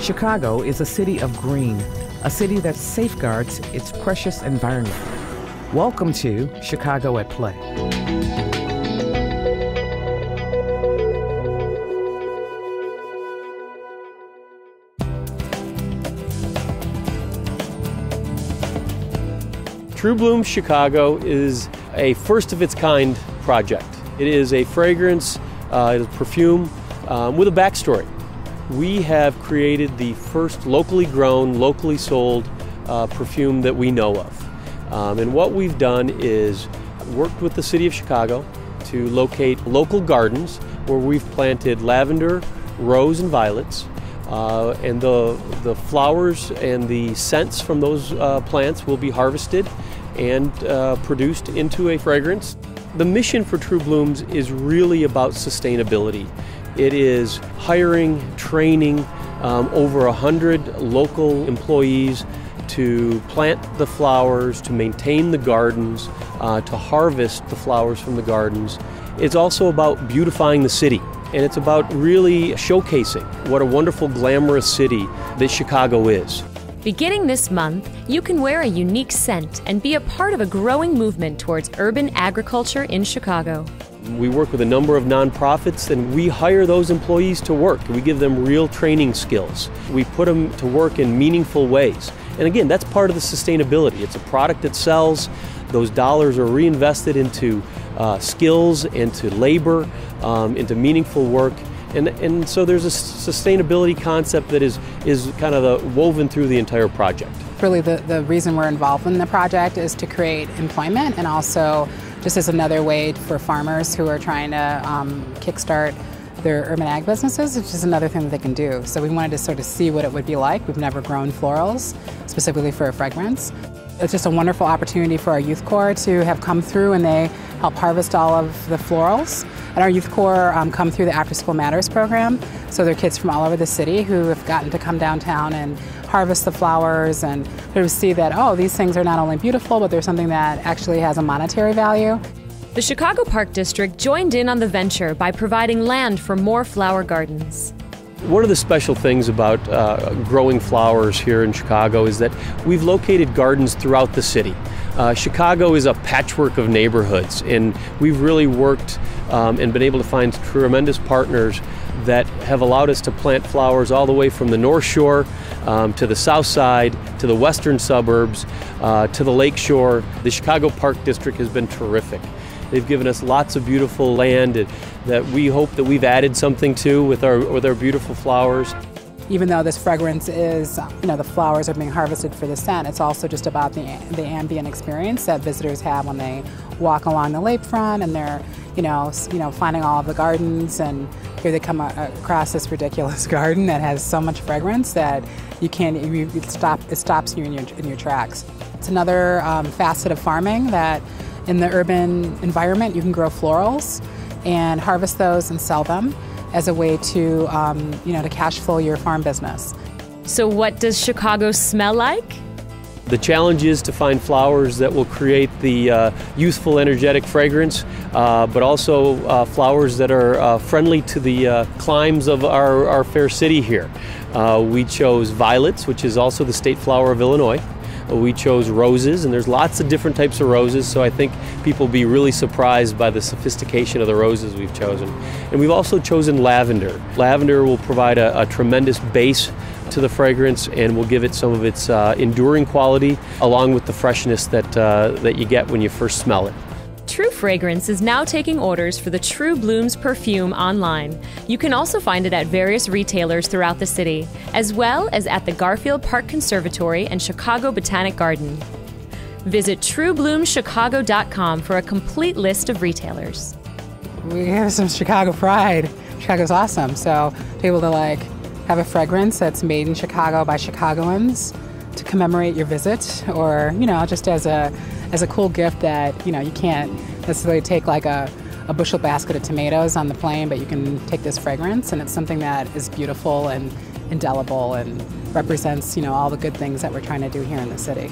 Chicago is a city of green, a city that safeguards its precious environment. Welcome to Chicago at Play. Tru Bloom Chicago is a first-of-its-kind project. It is a fragrance, it is perfume with a backstory. We have created the first locally grown, locally sold perfume that we know of. And what we've done is worked with the city of Chicago to locate local gardens where we've planted lavender, rose, and violets. And the flowers and the scents from those plants will be harvested and produced into a fragrance. The mission for Tru Blooms is really about sustainability. It is hiring, training over 100 local employees to plant the flowers, to maintain the gardens, to harvest the flowers from the gardens. It's also about beautifying the city. And it's about really showcasing what a wonderful, glamorous city that Chicago is. Beginning this month, you can wear a unique scent and be a part of a growing movement towards urban agriculture in Chicago. We work with a number of nonprofits and we hire those employees to work. We give them real training skills. We put them to work in meaningful ways. And again, that's part of the sustainability. It's a product that sells. Those dollars are reinvested into skills, into labor, into meaningful work. And so there's a sustainability concept that is kind of woven through the entire project. Really the reason we're involved in the project is to create employment and also just as another way for farmers who are trying to kickstart their urban ag businesses. It's just another thing that they can do. So we wanted to sort of see what it would be like. We've never grown florals, specifically for a fragrance. It's just a wonderful opportunity for our youth corps to have come through and they help harvest all of the florals. And our youth corps come through the After School Matters program. So they're kids from all over the city who have gotten to come downtown and harvest the flowers and sort of see that, oh, these things are not only beautiful, but there's something that actually has a monetary value. The Chicago Park District joined in on the venture by providing land for more flower gardens. One of the special things about growing flowers here in Chicago is that we've located gardens throughout the city. Chicago is a patchwork of neighborhoods, and we've really worked and been able to find tremendous partners that have allowed us to plant flowers all the way from the North Shore to the South Side, to the western suburbs, to the Lake Shore. The Chicago Park District has been terrific. They've given us lots of beautiful land that we hope that we've added something to with our beautiful flowers. Even though this fragrance is, the flowers are being harvested for the scent, it's also just about the ambient experience that visitors have when they walk along the lakefront and they're, finding all of the gardens, and here they come across this ridiculous garden that has so much fragrance that it stops you in your tracks. It's another facet of farming that in the urban environment you can grow florals and harvest those and sell them as a way to, to cash flow your farm business. So what does Chicago smell like? The challenge is to find flowers that will create the youthful, energetic fragrance, but also flowers that are friendly to the climes of our fair city here. We chose violets, which is also the state flower of Illinois. We chose roses, and there's lots of different types of roses, so I think people will be really surprised by the sophistication of the roses we've chosen. And we've also chosen lavender. Lavender will provide a tremendous base to the fragrance and will give it some of its enduring quality, along with the freshness that you get when you first smell it. Tru Fragrance is now taking orders for the Tru Blooms perfume online. You can also find it at various retailers throughout the city, as well as at the Garfield Park Conservatory and Chicago Botanic Garden. Visit TruBloomChicago.com for a complete list of retailers. We have some Chicago pride. Chicago's awesome, so to be able to have a fragrance that's made in Chicago by Chicagoans to commemorate your visit, or just as a cool gift that you can't necessarily take a bushel basket of tomatoes on the plane, but you can take this fragrance, and it's something that is beautiful and indelible and represents all the good things that we're trying to do here in the city.